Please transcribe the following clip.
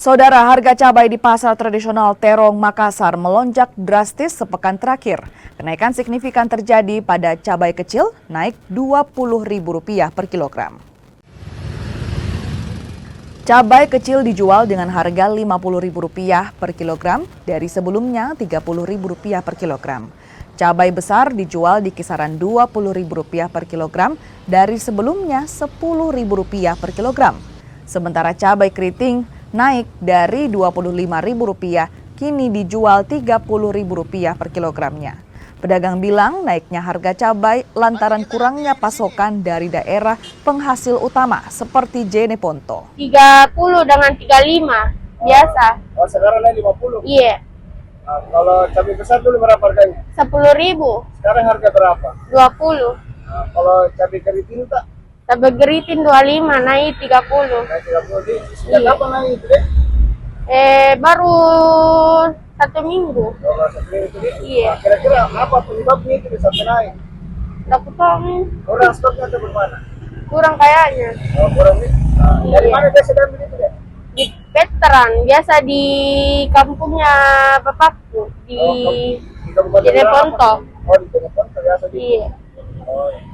Saudara, harga cabai di pasar tradisional Terong, Makassar melonjak drastis sepekan terakhir. Kenaikan signifikan terjadi pada cabai kecil, naik Rp20.000 per kilogram. Cabai kecil dijual dengan harga Rp50.000 per kilogram dari sebelumnya Rp30.000 per kilogram. Cabai besar dijual di kisaran Rp20.000 per kilogram dari sebelumnya Rp10.000 per kilogram. Sementara cabai keriting naik dari Rp25.000 kini dijual Rp30.000 per kilogramnya. Pedagang bilang naiknya harga cabai lantaran kurangnya pasokan dari daerah penghasil utama seperti Jeneponto. 30 dengan 35 biasa. Oh, sekarang naik 50? Iya. Nah, kalau cabai besar dulu berapa harganya? 10.000. Sekarang harga berapa? 20. Nah, kalau cabai keriting tak? Cabai keriting 25 naik 30. Naik 30. Sejak Iya. kapan naik itu deh? Baru 1 minggu. Kalau sampai itu deh? Iya. Nah, kira-kira apa penyebabnya itu bisa sampai naik? Aku tahu Kurang stoknya atau bagaimana? kurang kayaknya. Oh, kurang nih. Nah, dari Iya. mana dia sedang begitu deh? Di veteran biasa di kampungnya bapakku di Di Kabupaten Jeneponto. Oh, di Jeneponto biasa di. Iya. Oh, iya.